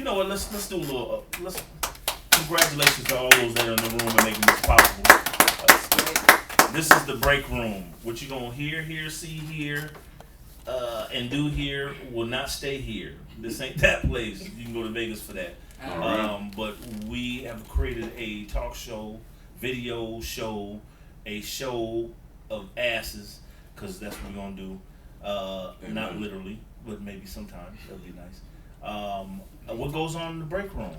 know what? Let's do a little. Let's congratulations to all those that are in the room and making this possible. This is the break room. What you gonna hear, see here, and do here will not stay here. This ain't that place. You can go to Vegas for that. But we have created a talk show, video show, a show of asses, because that's what we're gonna do. Not literally, but maybe sometimes. That'll be nice. What goes on in the break room?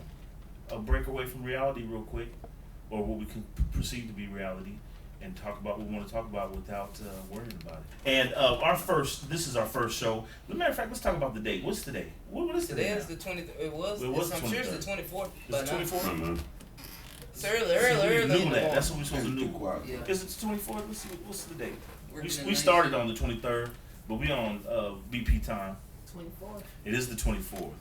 A break away from reality real quick, or what we can perceive to be reality, and talk about what we want to talk about without worrying about it. And this is our first show. As a matter of fact, let's talk about the date. What's today? What is today? Today is the 23rd. It was I'm sure it's the 24th. It's the 24th? Mm-hmm. It's early. That's what we're supposed to do. Yeah. Is it the 24th? Let's see. What's the date? We started on the 23rd, but we on BP time. 24th. It is the 24th.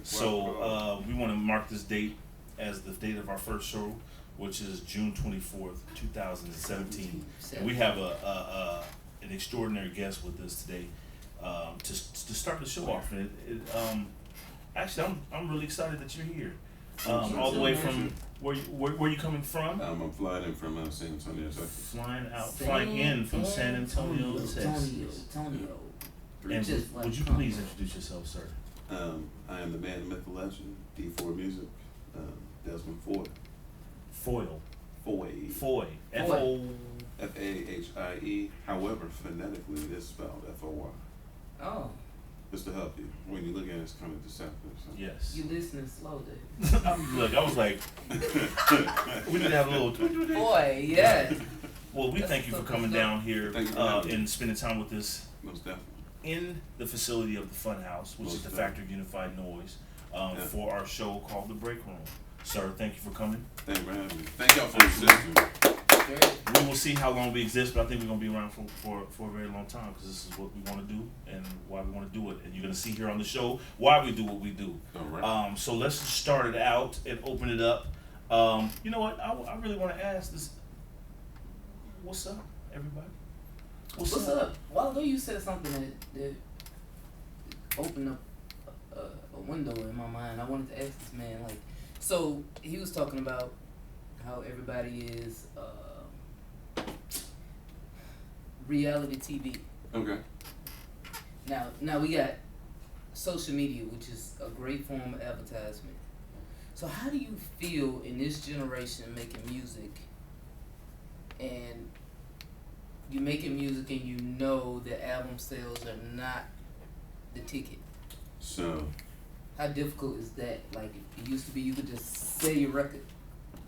So we want to mark this date as the date of our first show, which is June 24th, 2017. And we have an extraordinary guest with us today to start the show off. And actually, I'm really excited that you're here. All the way from where you coming from? I'm flying in from San Antonio, Texas. Flying in from San Antonio, Texas. And would you please introduce yourself, sir? I am the man, the myth, the legend, DFOY Music, Desmond Foy. Foil. Foy. F-A-H-I-E. However, phonetically, it is spelled F-O-Y. Oh. Just to help you. When you look at it, it's kind of deceptive. So. Yes. You listening slow, dude. Look, I was like, we need to have a little. Boy, yeah. Well, we thank you for coming down here and spending time with us. Most definitely. In the facility of the Fun House, which is the Factory of Unified Noise, for our show called The Break Room. Sir, thank you for coming. Thank you for having me. Thank y'all for existing. We will see how long we exist, but I think we're going to be around for a very long time, because this is what we want to do and why we want to do it. And you're going to see here on the show why we do what we do. All right. So let's just start it out and open it up. You know what? I really want to ask this. What's up, everybody? What's up? While ago you said something that opened up a window in my mind. I wanted to ask this man, like, so he was talking about how everybody is reality TV. Okay. Now we got social media, which is a great form of advertisement. So how do you feel in this generation making music, and you making music and you know that album sales are not the ticket? So how difficult is that? Like, it used to be you could just sell your record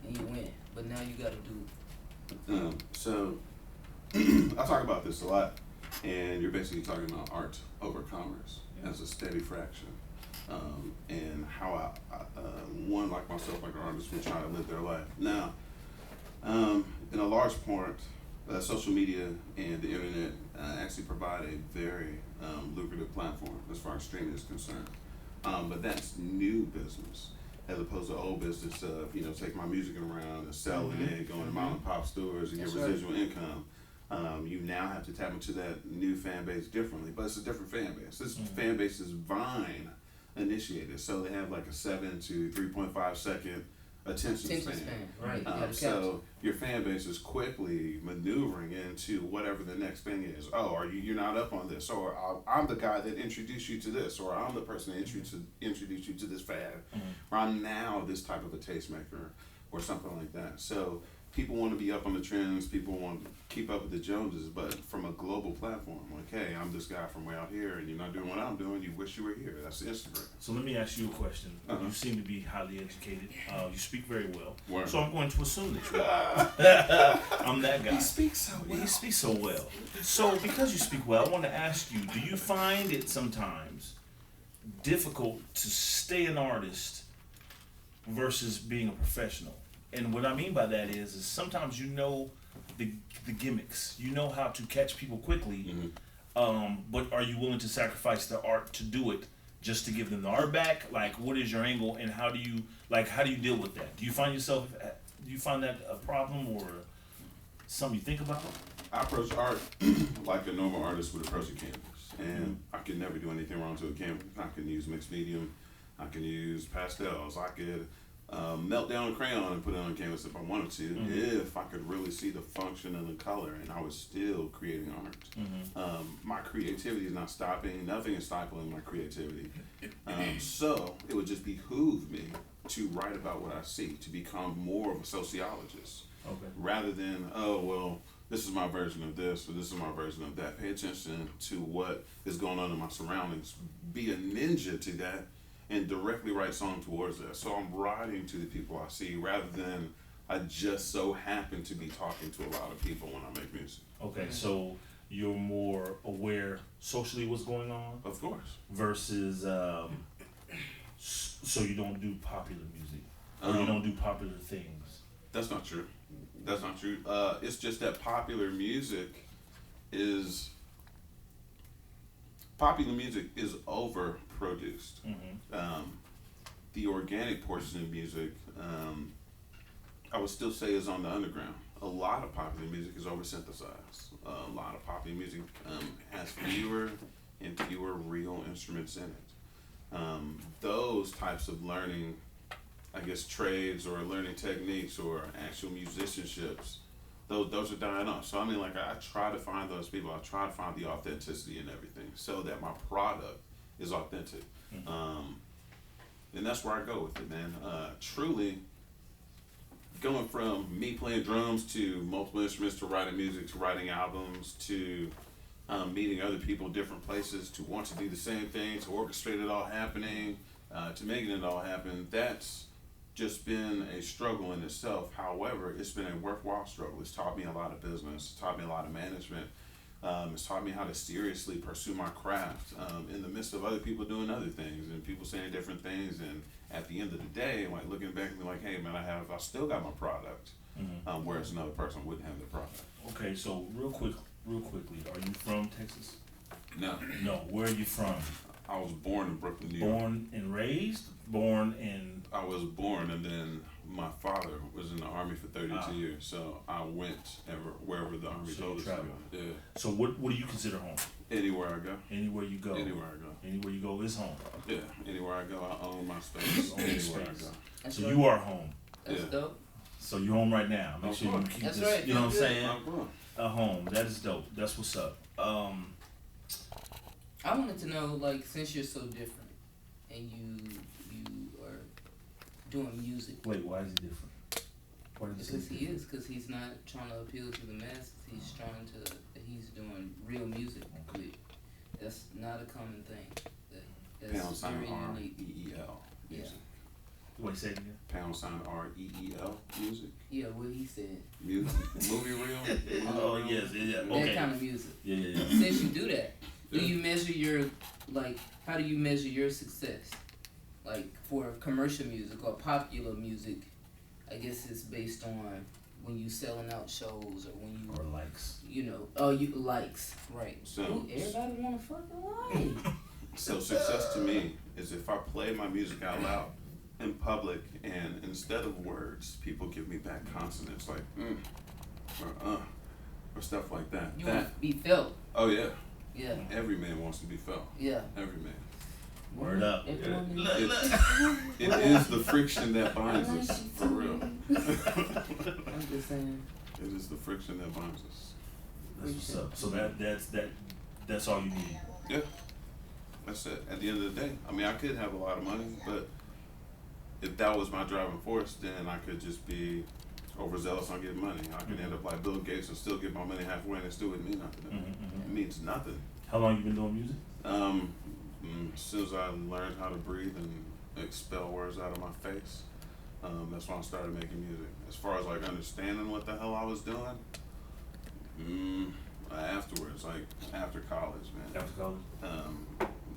and you win, but now you gotta do so I talk about this a lot, and you're basically talking about art over commerce as a steady fraction, and how one like myself, like an artist, will try to live their life. Now, in a large part, social media and the internet actually provide a very lucrative platform as far as streaming is concerned. But that's new business, as opposed to old business of, take my music around and sell it and going to mom and pop stores and get residual income. You now have to tap into that new fan base differently, but it's a different fan base. This fan base is Vine initiated, so they have like a 7 to 3.5 second attention span. Right. So your fan base is quickly maneuvering into whatever the next thing is. Oh, you're not up on this, or I'm the guy that introduced you to this, or I'm the person that introduced you to this fad, or I'm now this type of a tastemaker, or something like that. So people want to be up on the trends, people want to keep up with the Joneses, but from a global platform, like, hey, I'm this guy from way out here, and you're not doing what I'm doing, you wish you were here. That's Instagram. So let me ask you a question. You seem to be highly educated. You speak very well. Word. So I'm going to assume that you are. I'm that guy. He speaks so well. He speaks so well. So because you speak well, I want to ask you, do you find it sometimes difficult to stay an artist versus being a professional? And what I mean by that is sometimes the gimmicks, how to catch people quickly, but are you willing to sacrifice the art to do it just to give them the art back? Like, what is your angle, and how do you deal with that? Do you find that a problem or something you think about? I approach art like a normal artist would approach a canvas, and I can never do anything wrong to a canvas. I can use mixed medium. I can use pastels. I could melt down a crayon and put it on canvas if I wanted to, if I could really see the function and the color, and I was still creating art. My creativity is not stopping. Nothing is stifling my creativity. So it would just behoove me to write about what I see, to become more of a sociologist, rather than, oh, well, this is my version of this, or this is my version of that. Pay attention to what is going on in my surroundings. Be a ninja to that, and directly write song towards that. So I'm writing to the people I see, rather than I just so happen to be talking to a lot of people when I make music. Okay, so you're more aware socially what's going on? Of course. Versus, so you don't do popular music, or you don't do popular things. That's not true. That's not true. It's just that popular music is overproduced. The organic portion of music, I would still say, is on the underground. A lot of popular music is oversynthesized. A lot of popular music has fewer and fewer real instruments in it. Those types of learning, I guess, trades or learning techniques or actual musicianships, those are dying off. So I mean, like, I try to find those people. I try to find the authenticity in everything, so that my product is authentic. And that's where I go with it, man. Truly, going from me playing drums to multiple instruments, to writing music, to writing albums, to meeting other people in different places, to want to do the same thing, to orchestrate it all happening, to making it all happen, that's just been a struggle in itself. However, it's been a worthwhile struggle. It's taught me a lot of business. It's taught me a lot of management. It's taught me how to seriously pursue my craft in the midst of other people doing other things and people saying different things. And at the end of the day, like, looking back and be like, hey man, I still got my product, whereas another person wouldn't have the product. Okay, so real quickly, are you from Texas? No. No, where are you from? I was born in Brooklyn, New York. Born and raised? Born in... I was born, and then my father was in the Army for 32 years, so I went wherever the Army told us to go. Yeah. So what do you consider home? Anywhere I go. Anywhere you go? Anywhere I go. Anywhere you go is home? Yeah, anywhere I go, I own my space. Anywhere I go. That's So right. you are home? That's dope. So you're home right now. Make sure you keep That's this, right. you know what I'm saying? I'm Home. That is dope. That's what's up. I wanted to know, like, since you're so different and you are doing music. Wait, why is he different? Why did you say Because he different? is, because he's not trying to appeal to the masses. He's trying to, he's doing real music. Which, that's not a common thing. That's Pound sign very unique. R-E-E-L music. Wait, say it again. Pound sign R-E-E-L music. Yeah, what he said. Music. Movie reel. Oh, yes, yeah. That Okay. kind of music. Yeah. Since you do that, do you measure your, like, how do you measure your success? Like, for commercial music or popular music, I guess it's based on when you selling out shows or when you... Or likes. You know, you likes, right. So- Ooh, everybody want a fucking like. So success to me is if I play my music out loud in public, and instead of words, people give me back consonants like or stuff like that. You want to be felt. Oh yeah. Yeah. Every man wants to be felt. Yeah. Every man. Word up. It is the friction that binds us, for real. I'm just saying. It is the friction that binds us. That's what's up. So that's all you need. Yeah. That's it. At the end of the day, I mean, I could have a lot of money, but if that was my driving force, then I could just be overzealous on getting money. I could end up like Bill Gates and still get my money halfway, and it still wouldn't mean nothing. It means nothing. How long you been doing music? As soon as I learned how to breathe and expel words out of my face, that's when I started making music. As far as like understanding what the hell I was doing, afterwards, like after college, man. After college?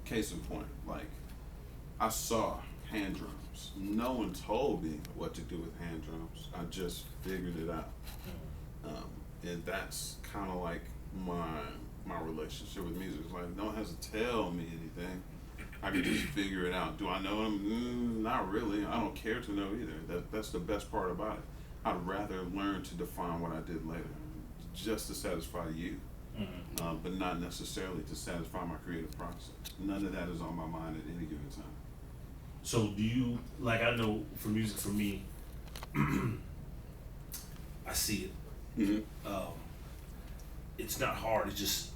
Case in point, like I saw hand drums. No one told me what to do with hand drums. I just figured it out. And that's kind of like my relationship with music. It's like, no one has to tell me anything. I can just figure it out. Do I know them? Not really. I don't care to know either. That's the best part about it. I'd rather learn to define what I did later, just to satisfy you, but not necessarily to satisfy my creative process. None of that is on my mind at any given time. So do you, like, I know for music for me, I see it. Mm-hmm. It's not hard. It just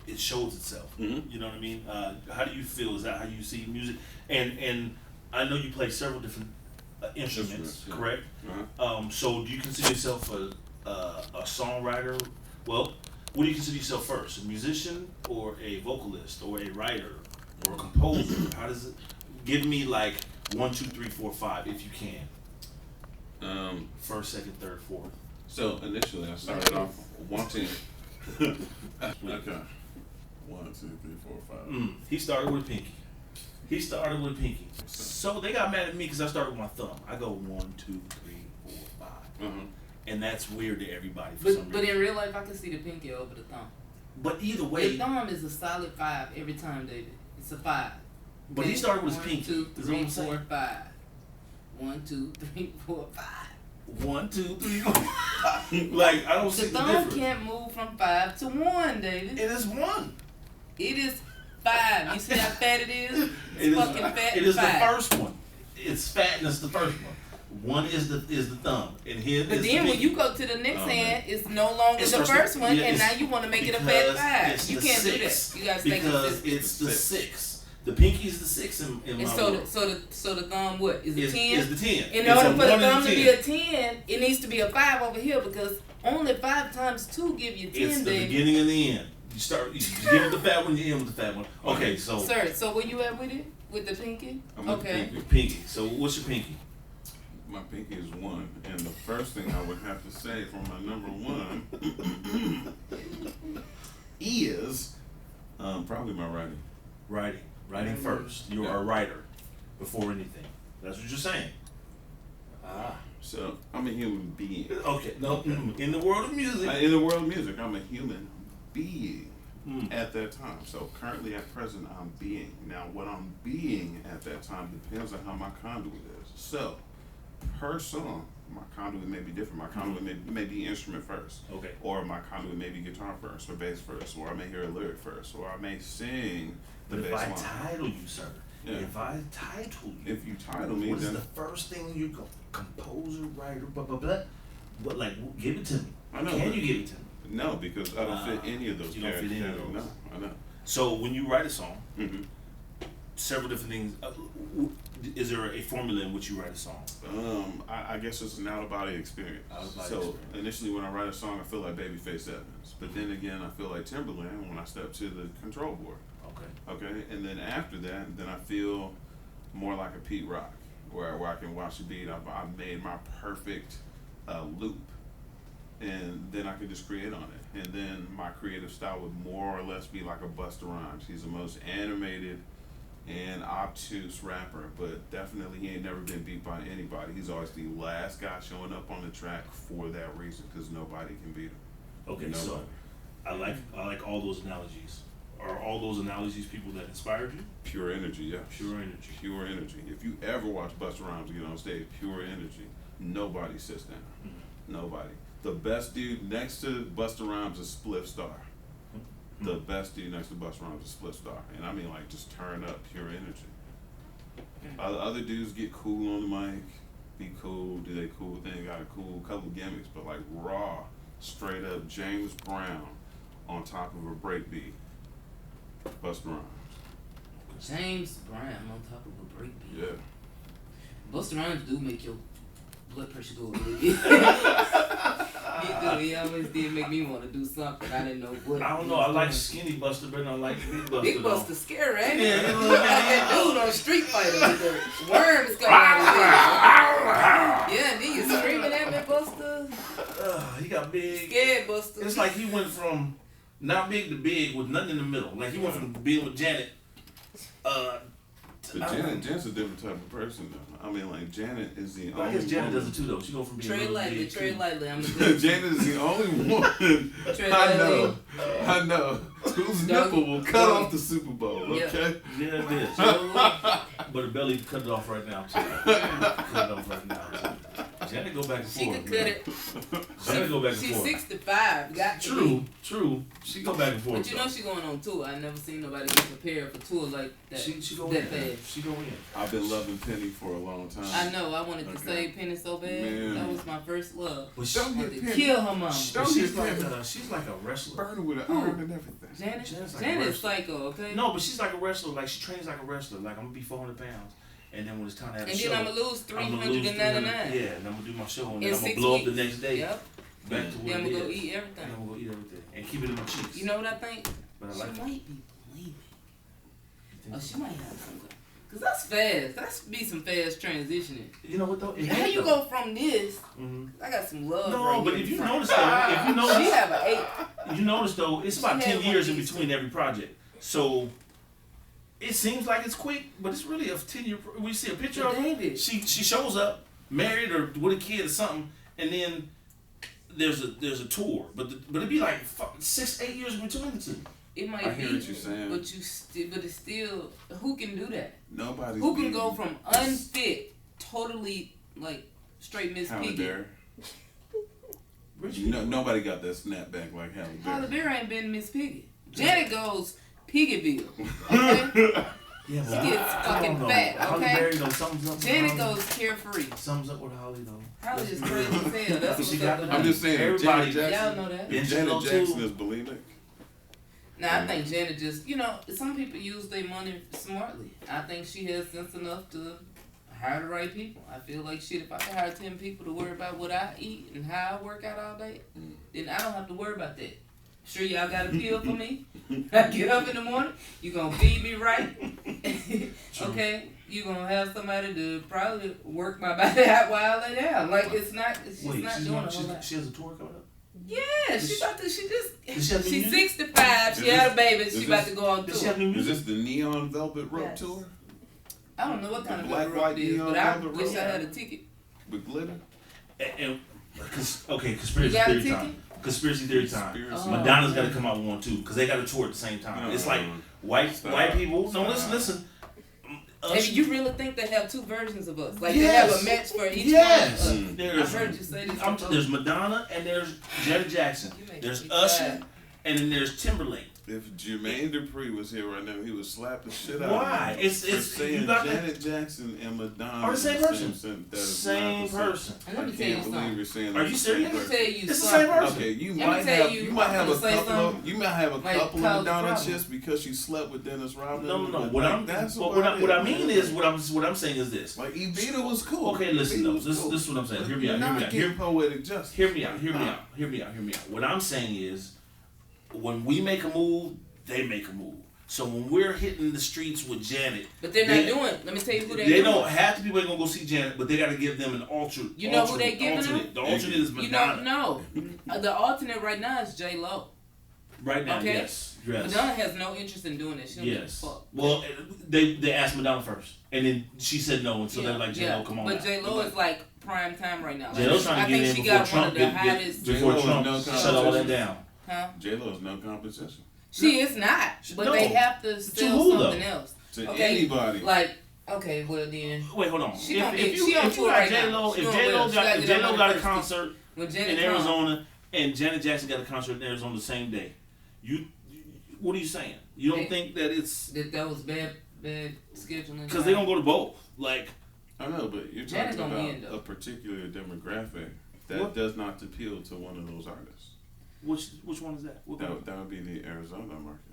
it shows itself. Mm-hmm. You know what I mean? How do you feel? Is that how you see music? And I know you play several different instruments, Yeah. correct? Uh-huh. So do you consider yourself a songwriter? Well, what do you consider yourself first? A musician or a vocalist or a writer or a composer? How does it? Give me like 1, 2, 3, 4, 5 if you can. First, second, third, fourth. So initially, I started off wanting. Okay. 1, 2, 3, 4, 5. He started with pinky. So they got mad at me because I started with my thumb. I go 1, 2, 3, 4, 5, Uh-huh. and that's weird to everybody for some reason. But in real life, I can see the pinky over the thumb. But either way, The thumb is a solid 5 every time, David. It's a 5. but he started with his 1, pinky. 2, Is what 3, I'm 4, saying. 5. 1, 2, 3, 4, 5. 1, 2, 3, 4. Like I don't The see the thumb difference. can't move from 5 to 1, David. It is 1. It is 5. You see how fat it is? It It's is, fucking fat. it is 5. the first one. It's fat and it's the first one. 1 is the thumb and his But is then the when pinky. you go to the next Oh, hand, it's no longer It the starts first to- one, yeah, and it's- now you want to make it a because fat 5. it's You the can't do 6, that. You gotta stay because consistent. it's the The 6. The pinky is the 6 in And my so, world. so the thumb what is a Is 10? the 10. In It's order a for the 1 and thumb to be a 10. 10, it needs to be a 5 over here because only 5 times 2 give you 10, It's the baby. beginning and the end. You give it the fat one, you end with the fat one. Okay, so Sir, so where you at with it? With the pinky? I'm with Okay. pinky. pinky. So what's your pinky? My pinky is 1, and the first thing I would have to say for my number 1 is probably my writing. Writing first. You are a writer before anything. That's what you're saying. Ah. So I'm a human being. Okay. No. In the world of music. In the world of music, I'm a human being Mm. at that time. So currently at present, I'm being. Now, what I'm being at that time depends on how my conduit is. So, per song, my conduit may be different. My conduit may be instrument first. Okay. Or my conduit may be guitar first, or bass first, or I may hear a lyric first, or I may sing the But if bass I line. title you, sir. Yeah. If I title you. If you title me, what is then the first thing you go? Composer, writer, blah blah blah. What, like, give it to me. I know, Can but- you give it to me? no, because I don't fit any of those you don't fit any of categories. those. No, I know. So when you write a song, Mm-hmm. several different things. Is there a formula in which you write a song? I guess it's an out of body experience. Out-of-body So experience. initially, when I write a song, I feel like Babyface Evans, but then again, I feel like Timberland when I step to the control board. Okay. Okay, and then after that, then I feel more like a Pete Rock, where I can watch the beat. I've made my perfect loop, and then I can just create on it. And then my creative style would more or less be like a Busta Rhymes. He's the most animated and obtuse rapper, but definitely he ain't never been beat by anybody. He's always the last guy showing up on the track for that reason, because nobody can beat him. Okay. Nobody. So I like all those analogies. Are all those analogies people that inspired you? Pure energy, yeah. Pure energy. Pure energy. If you ever watch Busta Rhymes get on stage, pure energy, nobody sits down. Mm-hmm. Nobody. The best dude next to Busta Rhymes is Spliff Star. Mm-hmm. The best dude next to Busta Rhymes is Spliff Star. And I mean, like, just turn up pure energy. Other dudes get cool on the mic, be cool, do their cool thing, got a cool couple gimmicks, but like raw, straight up James Brown on top of a breakbeat. Busta Rhymes. James Brown on top of a breakbeat. Yeah. Busta Rhymes do make your blood pressure go a little bit. He do. He always did make me want to do something. I didn't know what. I don't know. I like Skinny Buster, but I like Big Buster. Big though. Buster scary, ain't he? Yeah, He he look look like that like- dude on Street Fighter with the worms coming out his head. Yeah, then you screaming at me, Buster. He got big. Scared, Buster. It's like he went from not big to big with nothing in the middle. Like he went from being with Janet. But Janet's a different type of person, though. I mean, like, Janet is the I only guess Janet woman. does it too, though. She go from being Tread little to lightly, big, tread too. lightly. I'm a good. Janet is the only woman Tread I know, lightly. whose Dog- nipple will cut dog- off the Super Bowl, Yeah. okay? Yeah, it is. But the belly cut it off right now too. Cut it off right now too. Janet go back and She forth. could man. cut it. She can go back and She's forth. 65. Got to True, be. true. She go back and forth. But you know she going on tour. I never seen nobody get prepared for tour like that. She go that in. fast. She go in. I've been loving Penny for a long time. I know. I wanted to save Penny so bad. Man. That was my first love. But I wanted to kill her mom. she's like a wrestler. Burn her with an Who? iron and everything. Janet. Janet's like a Janet's wrestler. psycho. Okay. No, but she's like a wrestler. Like she trains like a wrestler. Like I'm gonna be 400 pounds, and then when it's time to have a And show, then I'm gonna lose I'm gonna lose 399. 300. Yeah, and I'm gonna do my show, and In then I'm gonna 6 blow weeks. up the next day. Yep. Back to what Then I'm it gonna go is. eat And everything. I'm gonna go eat everything and keep it in my cheeks. You know what I think? But I She like it. might be bleeding. Oh, she might have something. Cause that's fast. That's be some fast transitioning. You know what though? It How ain't you though. go from this? Mhm. I got some love. No, right but here if you in front. notice though, if you notice, She have an 8. you notice though, it's about She had 10 one years in of these between every project. So it seems like it's quick, but it's really a 10-year. We see a picture of her. David. She shows up married or with a kid or something, and then there's a tour, but it'd be like 6-8 years in between the two. It might I hear be, what you're saying. but it's still. Who can do that? Nobody's Who can beating go from unfit, totally like straight Miss Halle Piggy? Berry. Rich No, people. nobody got that snapback like Halle Halle Berry. Berry ain't been Miss Piggy. Janet goes Piggyville. Okay. Yeah, She but gets I fucking don't know. fat, Halle okay? Berry though, something's up with Janet Halle. goes carefree. Something's up with Holly though. Halle just crazy as hell. That's But she what's got up with the- her. I'm just saying, Everybody- Janet Y'all Jackson. know that. Yeah, If she Janet go Jackson too. is bulimic. Now I think Janet just, some people use their money smartly. I think she has sense enough to hire the right people. I feel like shit. If I can hire 10 people to worry about what I eat and how I work out all day, then I don't have to worry about that. Sure, y'all got a pill for me. I get up in the morning. You gonna feed me right. Okay. You gonna have somebody to probably work my body out while I lay down. Like it's she's Wait, not she's doing not, a whole lot. she has a tour coming up. Yeah, Does she she- about to. She does she have new she's music? 65. She Is had a this- baby. is She about this- to go on Does she tour. have new Is music? this the Neon Velvet Rope Yes. tour I don't know what kind The of black, velvet white, rope it is, neon but I velvet wish rope? I had a ticket. with glitter? And okay, You conspiracy got a theory ticket? time. Conspiracy theory time. Conspiracy. Oh. Madonna's got to come out with one too, because they got a tour at the same time. It's like white people. No, listen. Maybe you really think they have 2 versions of us? Like Yes. they have a match for each Yes. one of us? There's I heard you say this. there's Madonna and there's Janet Jackson. You make There's me Usher cry. and then there's Timberlake. If Jermaine Dupri was here right now, he would slap the shit out Why? of me. It's for saying you got Janet Jackson and Madonna Are the same person. That is Same not the person. And I let me tell you can't believe something. you're saying Are that's you the same serious? Let me person. tell you It's the something. same person. Okay, you Let me might tell have you, you might I'm have a gonna say couple something. of you might have a Like, couple cause of Madonna problem. chicks because she slept with Dennis Rodman. No. but What like, I'm that's but about what I it, mean man. is what I'm saying is this. like Evita was cool. Okay, listen Evita though. was This cool. is what I'm saying. But Hear me you're out. Hear not me out. getting poetic justice. Hear me out. Nah. Hear me out. What I'm saying is, when we make a move, they make a move. So when we're hitting the streets with Janet, But they're not doing. Let me tell you who they're they doing. don't. Half the people ain't gonna go see Janet, but they got to give them an alternate. You know who they giving alternate. them? The alternate is You Madonna. don't know. The alternate right now is J Lo. Right now, Okay. yes. Madonna has no interest in doing that. She don't give a Yes. fuck. Well, they asked Madonna first, and then she said no, and so they're like, J-Lo, come on. But now. J Lo is like prime time right now. Like, J-Lo's trying I to get think in she before got Trump one of the get- hottest. before J-Lo is Trump no shut all that competition. down. Huh? J-Lo is no competition She is not. But No. they have to sell who, though? something else. to Okay, anybody. Like, okay, well then, Wait, hold on. She gonna if get- you she on if you tour got right now. J-Lo, She if doing J-Lo well. She got gotta if get J-Lo on got a first. concert when in Janet Arizona and Janet Jackson got a concert in Arizona the same day, what are you saying? You don't Hey. think that it's that was bad scheduling. because they gonna go to both? Like, I know, but you're Janet's talking gonna about win, though. a particular demographic that What? does not appeal to one of those artists. which one is that? What That would be the Arizona market.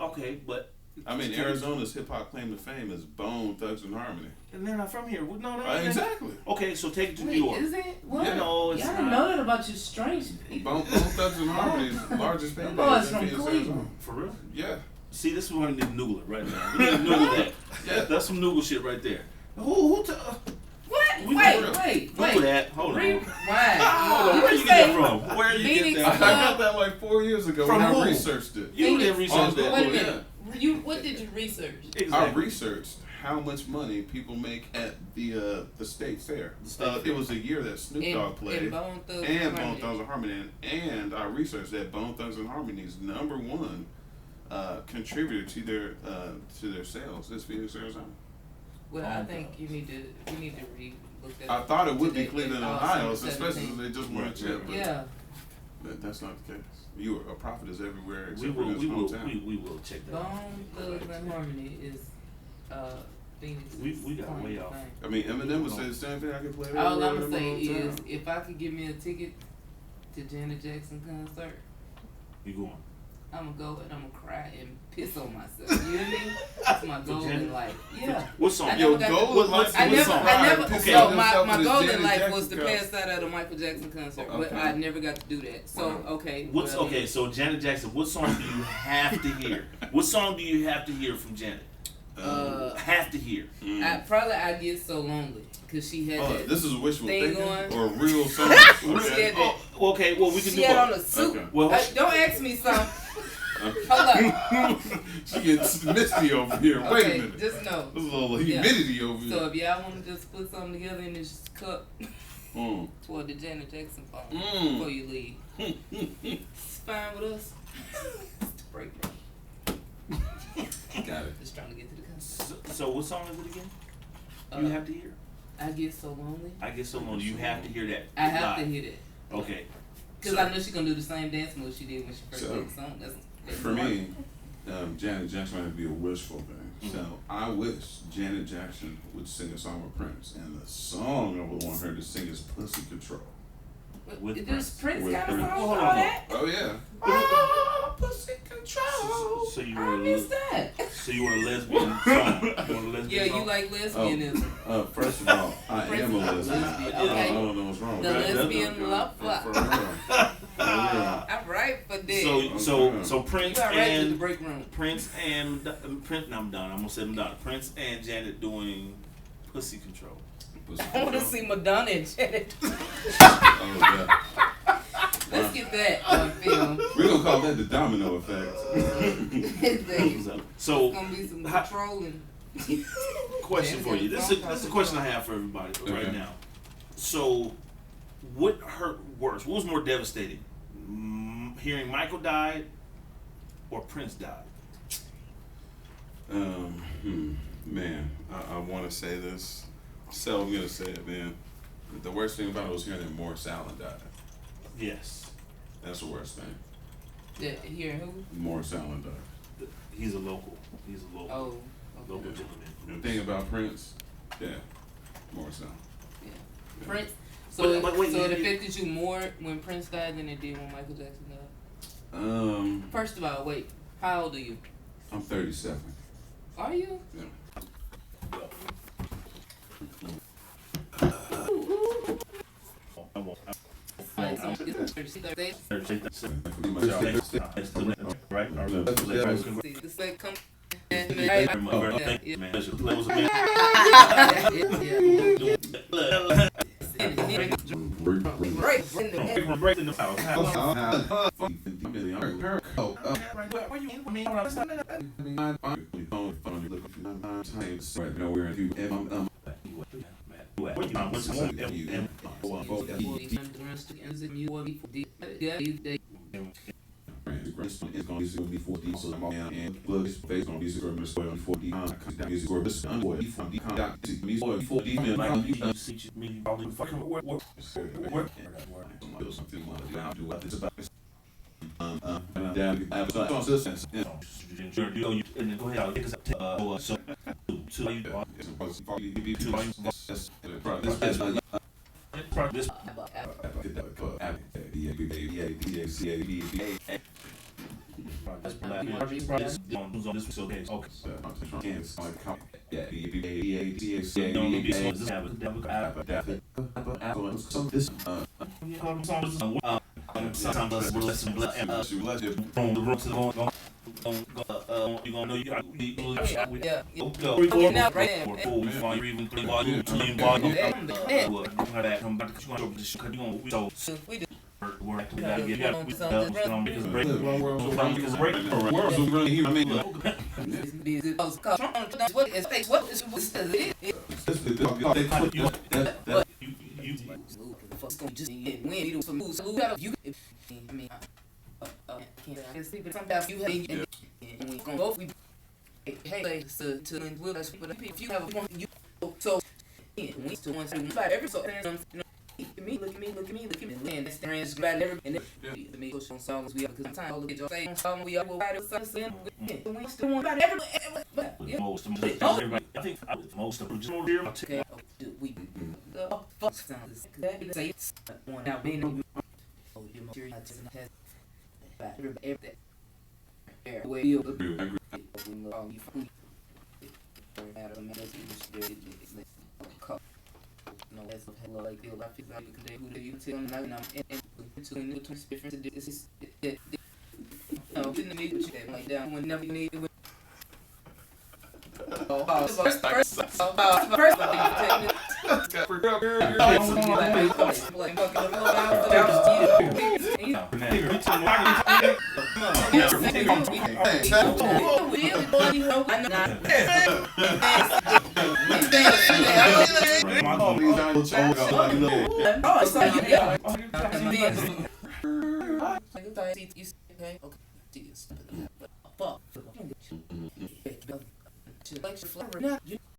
okay, but I mean, Arizona's hip hop claim to fame is Bone Thugs and Harmony. and they're not from here. No, Exactly. Okay, so take it to New Wait, York. is it? What? Yeah. No, it's Y'all not. didn't know that about you strange people. Bone Thugs and Harmony's largest fan Them boys base in from Phoenix, Cleveland. Arizona. For real? Yeah. See, this is where we need to Noogle it right now. We need to Noogle that. Yeah. That's some Noogle shit right there. Who What? We Wait, know. wait, Google wait. that. Hold on. Why? Hold on. Where you get that from? Where you Phoenix get I that got that like 4 years ago From when who? I researched it. You didn't Phoenix. research that. Wait a Yeah. minute. What did you research? I Exactly. researched how much money people make at the state fair. State fair. It was a year that Snoop Dogg played. And Bone Thugs And Bone Harmony. Thugs and Harmony. And I researched that Bone Thugs and Harmony's #1 contributor to their sales is Phoenix, Arizona. Well, I Phone think calls. we need to re-look that. I thought it would be today. Cleveland, Oh, Ohio, summer especially 17. since they just weren't yet. But Yeah. that's not the case. You a prophet is everywhere We except will, for his we will, hometown. we will check that. out. Bone Thugs and Harmony is Phoenix. We got way off. I mean, Eminem would say the same thing. I can play. All everywhere I'm in gonna my say is, hometown. if I could give me a ticket to Janet Jackson concert, You going? I'm gonna go and I'm gonna cry and piss on myself. You hear me? That's my goal in Janet? life. Yeah. What song? I Your never got goal to- in life I is never, to I cry never. and piss No, on my yourself my at a goal in Janet life Jackson was to concert. pass out at a Michael Jackson concert, but Okay. I never got to do that. So Wow. okay. What's well, okay? So Janet Jackson. What song do you have to hear? What song do you have to hear from Janet? Have to hear. I get so lonely because she had that. This is wishful thing thinking on. or real song. She Okay. had that. Oh, okay. Well, we can She do had on a both. suit. Okay. Well, Don't ask me something. Hold up. She gets misty over here. Wait a Okay, minute. just know. There's a little Yeah. humidity over here. So if y'all want to just put something together in this cup Mm. toward the Janet Jackson phone Mm. before you leave, it's fine with us. It's the break room. Got it. Just trying to get to the concert. so what song is it again? You have to hear. I get so lonely. I get so lonely. You have to hear that. I have live. to hear that. Okay. Because So- I know she's going to do the same dance move she did when she first So, did the song. That's For me, Janet Jackson might be a wishful thing. So I wish Janet Jackson would sing a song with Prince, and the song I would want her to sing is "Pussy Control." With Does Prince With got a Prince. song Hold for on. that? Oh yeah. Oh, pussy control. So you I want missed a that. so you want a lesbian song? You want a lesbian Yeah, song? you like lesbianism. First of all, I Prince am a is a lesbian. lesbian, I okay. don't know what's wrong with The that. lesbian lover. For real. For real. I'm right for that. So you Prince got right to the and break room. Prince and Prince. No, I'm done. I'm gonna say I'm done. Prince and Janet doing Pussy Control. Pussy I want to Control. see Madonna and Janet. Oh yeah. Let's get that on film. We're gonna call that the domino effect. It's So, gonna be some How- controlling. question for you. This is a question I have for everybody right Okay. now. So, what hurt worse? What was more devastating? Hearing Michael died or Prince died? Man, I want to say this. So I'm gonna say it, man. The worst thing about it was hearing that Morris Allen died. Yes. That's the worst thing. Here, who? Morris Allen died. He's a local. He's a local. Oh, Local okay. gentleman. The thing about Prince, yeah, Morris Allen. Yeah. Prince. So, But wait, so it you- affected you more when Prince died than it did when Michael Jackson died? First of all, wait. How old are you? I'm 37. Are you? Yeah. Like, so it's 36. Right? It's like come. Right. Breaking the house. Sometimes we're less and less. You gonna know you got Yeah. go. Okay, now, right there. Before we find even 3 volume, 2 volume. So We do. we gotta get make us break. Make us break. What is just when you do you I mean, can't sleep sometimes you have and we both we hey, to will that's but if you have a point, you so we to one to every so look at me, and that's the range glad every and the me push on songs we have because sometimes all the kids say song we all ride with something we still want about every but most of everybody, I think most of just more here. okay, we the fuck sounds that say one now being oh you material has every way you no, that's hello like the I feel like who you tell me now and I'm into new two different this is no didn't need what you had like down whenever you need it first I think